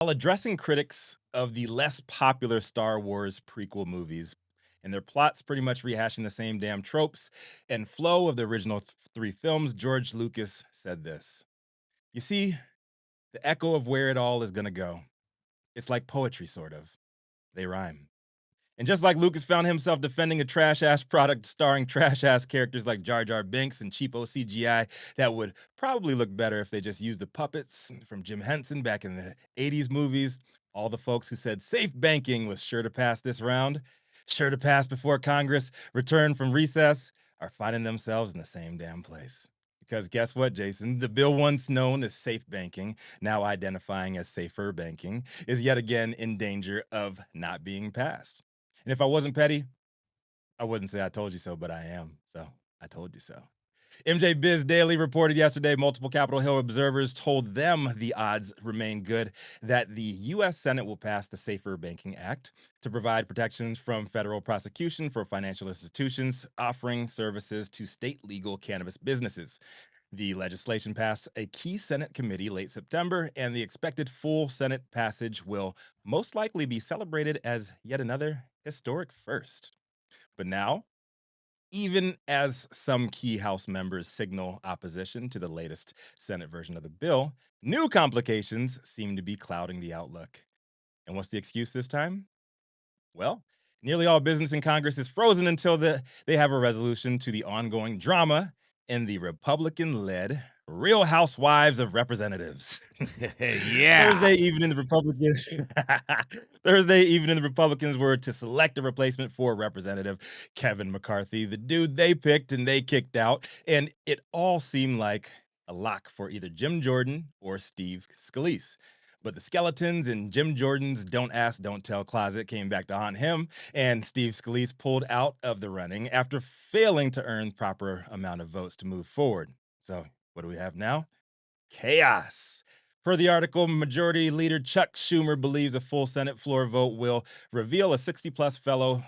While addressing critics of the less popular Star Wars prequel movies and their plots pretty much rehashing the same damn tropes and flow of the original three films, George Lucas said this. You see, the echo of where it all is going to go. It's like poetry, sort of. They rhyme. And just like Lucas found himself defending a trash ass product starring trash ass characters like Jar Jar Binks and cheapo CGI that would probably look better if they just used the puppets from Jim Henson back in the 80s movies, all the folks who said safe banking was sure to pass this round, sure to pass before Congress returned from recess, are finding themselves in the same damn place. Because guess what, Jason? The bill once known as safe banking, now identifying as safer banking, is yet again in danger of not being passed. And if I wasn't petty, I wouldn't say I told you so, but I am. So I told you so. MJ Biz Daily reported yesterday multiple Capitol Hill observers told them the odds remain good that the U.S. Senate will pass the Safer Banking Act to provide protections from federal prosecution for financial institutions offering services to state legal cannabis businesses. The legislation passed a key Senate committee late September, and the expected full Senate passage will most likely be celebrated as yet another historic first. But now, even as some key House members signal opposition to the latest Senate version of the bill, new complications seem to be clouding the outlook. And what's the excuse this time? Well, nearly all business in Congress is frozen until they have a resolution to the ongoing drama in the Republican led Real Housewives of Representatives. Yeah. Thursday evening, the Republicans Thursday evening, the Republicans were to select a replacement for Representative Kevin McCarthy, the dude they picked and they kicked out, and it all seemed like a lock for either Jim Jordan or Steve Scalise. But the skeletons in Jim Jordan's "Don't Ask, Don't Tell" closet came back to haunt him, and Steve Scalise pulled out of the running after failing to earn proper amount of votes to move forward. So, what do we have now? Chaos. Per the article, Majority Leader Chuck Schumer believes a full Senate floor vote will reveal a 60 plus fellow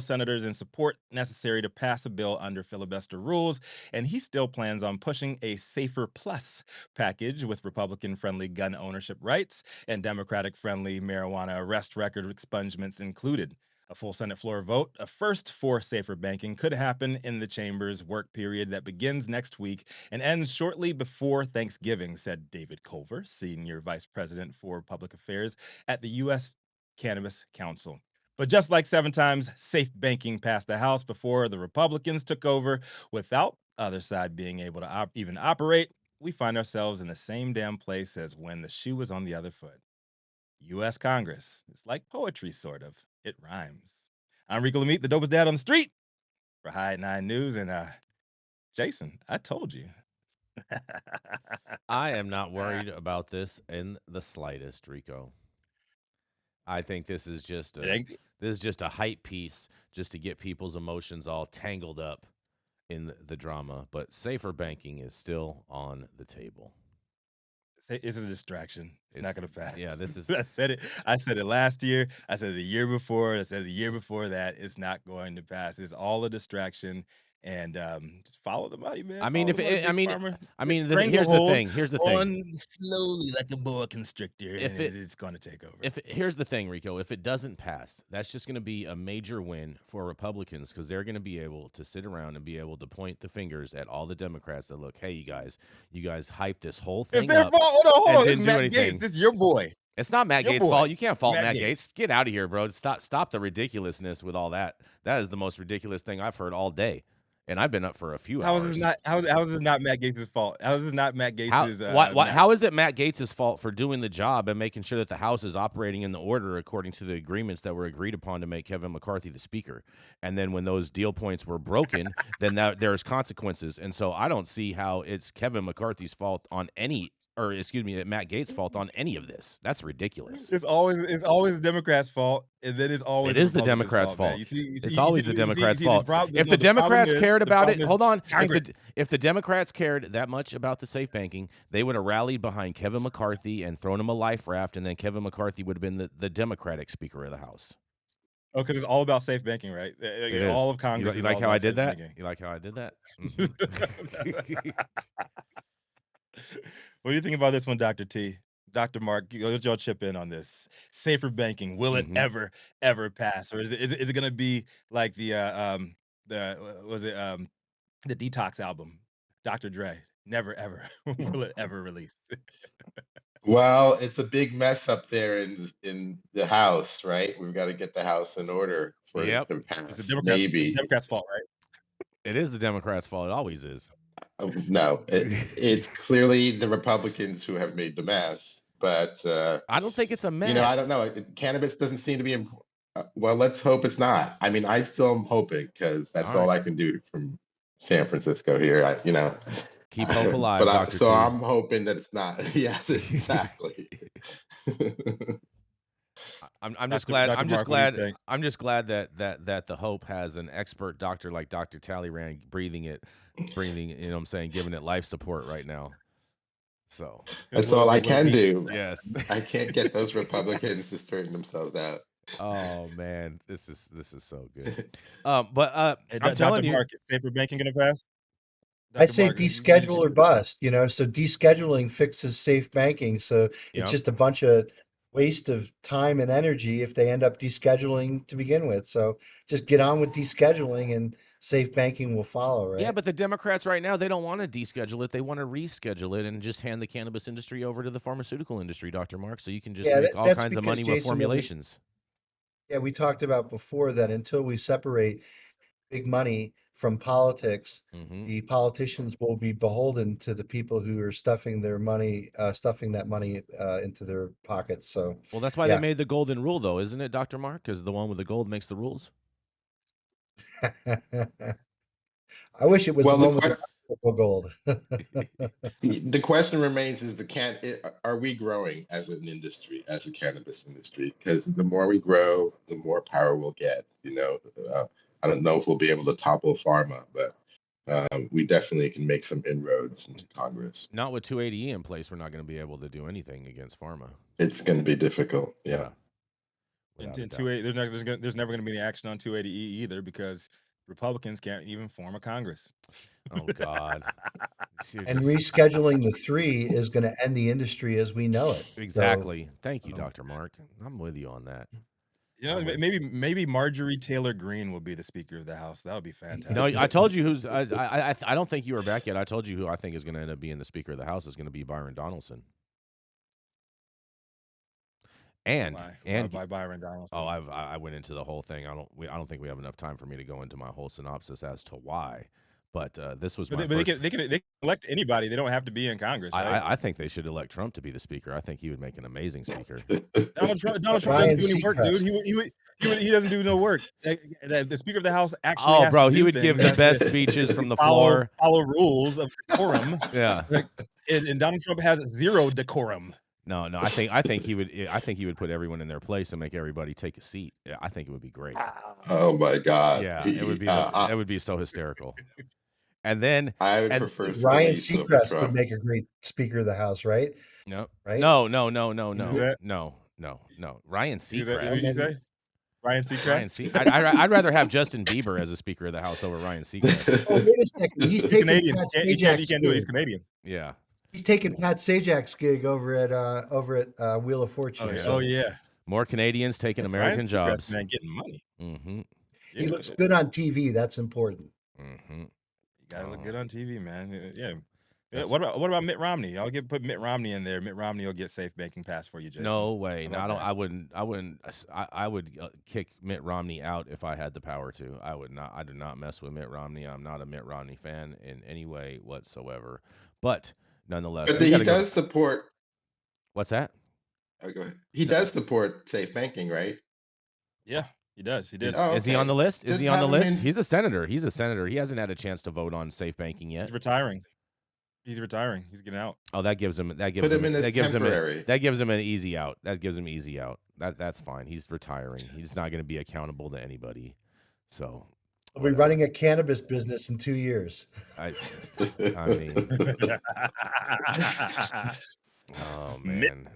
senators in support necessary to pass a bill under filibuster rules, and he still plans on pushing a safer plus package with Republican-friendly gun ownership rights and Democratic-friendly marijuana arrest record expungements included. A full Senate floor vote, a first for safer banking, could happen in the chamber's work period that begins next week and ends shortly before Thanksgiving, said David Culver, Senior Vice President for Public Affairs at the U.S. Cannabis Council. But just like seven times, safe banking passed the House before the Republicans took over without other side being able to even operate. We find ourselves in the same damn place as when the shoe was on the other foot. U.S. Congress. It's like poetry, sort of. It rhymes. I'm Rico Lamitte, the dopest dad on the street for High 9 News. And Jason, I told you. I am not worried about this in the slightest, Rico. I think It ain't, this is just a hype piece just to get people's emotions all tangled up in the drama, but safer banking is still on the table. it's a distraction. It's not It's going to pass. yeah, this is I said it. I said it last year. I said it the year before. I said the year before that. It's not going to pass. It's all a distraction. And just follow the money, man. I mean, Follow if the money, it, big farmer. I It's mean, here's the stranglehold thing. Here's the thing. on slowly like a boa constrictor, and If it it's going to take over. if here's the thing, Rico, if it doesn't pass, that's just going to be a major win for Republicans because they're going to be able to sit around and be able to point the fingers at all the Democrats that look, hey, you guys hyped this whole It's thing their up fault. Hold and on. It's didn't do Matt Gates. anything. This is your boy. It's not Matt Your Gates' boy. fault. You can't fault Matt Matt Gates. Gates. Get out of here, bro. Stop the ridiculousness with all that. That is the most ridiculous thing I've heard all day, and I've been up for a few How is this hours. not how is this not Matt Gates' fault? How is this not Matt How Gates' how mess? is it Matt Gates' fault for doing the job and making sure that the House is operating in the order according to the agreements that were agreed upon to make Kevin McCarthy the speaker? And then when those deal points were broken, then there's consequences. And so I don't see how it's Kevin McCarthy's fault on any or excuse me, Matt Gates' fault on any of this. That's ridiculous. It's always the Democrats' fault, and then it's It always the is the Republicans' Democrats' fault, man. fault. You see, you see, It's you always see, the you see, you Democrats' see the fault. problem. If No, the the problem Democrats is cared about it, hold on. Congress. If the Democrats cared that much about the safe banking, they would have rallied behind Kevin McCarthy and thrown him a life raft, and then Kevin McCarthy would have been the Democratic Speaker of the House. Oh, because it's all about safe banking, right? It All is. of Congress You is all like how I about did safe that? banking. You like how I did that? What do you think about this one, Dr. T? Dr. Mark, y'all chip in on this. Safer banking, will it Mhm. ever pass? Or is it gonna be like the was it, the Detox album, Dr. Dre, never ever will it ever release? Well, it's a big mess up there in the House, right? We've got to get the House in order for it Yep. to It's the pass. Democrats it's the Maybe. Democrats' fault, right? It is the Democrats' fault. It always is. No, it's clearly the Republicans who have made the mess. But I don't think it's a I don't mess. know. Cannabis doesn't seem to be. Well, let's hope it's not. I mean, I still am hoping because that's all Alright. I can do from San Francisco here. Keep hope But alive, Dr. so T. I'm hoping that it's not. Yes, exactly. I'm just Dr. glad Dr. Mark, what do you think? I'm just glad that the Hope has an expert doctor like Dr. Talleyrand breathing, you know what I'm saying, giving it life support right now. So, That's all I Will it can be do. yes. I can't get those Republicans to straighten themselves out. Oh man, this is so good. Hey, I'm Dr. telling you, Mark, is safer banking gonna pass? I Dr. say Mark, what did deschedule you or bust, so descheduling fixes safe banking. So it's yep. just a bunch of waste of time and energy if they end up descheduling to begin with. So just get on with descheduling and safe banking will follow, Yeah, right? but the Democrats right now, they don't want to deschedule it. They want to reschedule it and just hand the cannabis industry over to the pharmaceutical industry, Dr. Mark, so you can just Yeah, make all that's kinds of because money with Jason, formulations. we talked about before that until we separate big money from politics, Mhm. the politicians will be beholden to the people who are stuffing that money into their pockets. So, Well, that's why they yeah. made the golden rule, though, isn't it, Dr. Mark? Because the one with the gold makes the rules. I wish it was the Well, the one with the purple gold. the question remains: Is are we growing as an industry, as a cannabis industry? Because the more we grow, the more power we'll get. I don't know if we'll be able to topple pharma, but we definitely can make some inroads into Congress. Not with 280E in place, we're not going to be able to do anything against pharma. It's going to be difficult. Yeah. Yeah, And without a in doubt. 280, there's never gonna be any action on 280E either because Republicans can't even form a Congress. Oh God, you're And just rescheduling the three is going to end the industry as we know it. So, exactly. Thank you, um, Dr. Mark. I'm with you on that. You know, I'm with. maybe Marjorie Taylor Greene will be the Speaker of the House. That would be No, I fantastic. told you who's. I don't think you were back yet. I told you who I think is going to end up being the Speaker of the House is going to be Byron Donaldson. And Why and by Byron oh, Donaldson? I went into the whole thing. I don't think we have enough time for me to go into my whole synopsis as to why. But this was But my they first. can elect anybody. They don't have to be in Congress, right? I think they should elect Trump to be the speaker. I think he would make an amazing speaker. Donald Trump doesn't Ryan do any work, dude. Seacrest. He doesn't do no work. The Speaker of the House actually Oh, has to bro, he do would give things. the Has to best speeches from the follow floor. rules of decorum. Yeah. Like, and Donald Trump has zero decorum. No, I think he would put everyone in their place and make everybody take a seat. Yeah, I think it would be great. Oh my God. Yeah, it would be so hysterical. And then I would and prefer Ryan Scalise over Seacrest would Trump. make a great Speaker of the House, right? no, Right? no, no, no, no, Who's no, that? no, no, no. Ryan Who did Seacrest. you say? Ryan Seacrest. I'd rather have Justin Bieber as a Speaker of the House over Ryan Seacrest. Oh, wait a second. He's He's taking Canadian. Pat He Sajak's can't do it. He's gig. Canadian. Yeah. He's taking Pat Sajak's gig over at Wheel of Oh Fortune. yeah. Yep. Oh yeah. More Canadians taking Ryan American Seacrest, jobs. man, getting money. Mm-hmm. He Yeah. looks good on TV. That's important. Mm-hmm. You gotta look good on TV, man. Yeah. Yeah. That's What about Mitt Romney? Put Mitt Romney in there. Mitt Romney will get safe banking pass for you, Jason. no way. How No, about that? I would kick Mitt Romney out if I had the power to. I would not. I do not mess with Mitt Romney. I'm not a Mitt Romney fan in any way whatsoever. But nonetheless, But we got he to go. does support. What's that? Oh, go ahead. He No, does support safe banking, right? yeah, he does. He did. Oh, Is he on okay. the list? Is Just he on the have him list? in. He's a senator. He's a senator. He hasn't had a chance to vote on safe banking yet. He's retiring. He's retiring. He's getting out. Oh, that gives him Put him in as temporary. that gives him an easy out. That gives him easy out. That's fine. He's retiring. He's not going to be accountable to anybody. So He'll be whatever. running a cannabis business in 2 years. I mean, oh Mitt, man.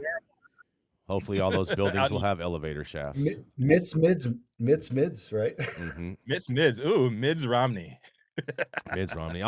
Hopefully all those buildings out will in have elevator shafts. Mids, right? Mm-hmm. Mids. Ooh, Mids Romney. Mids Romney.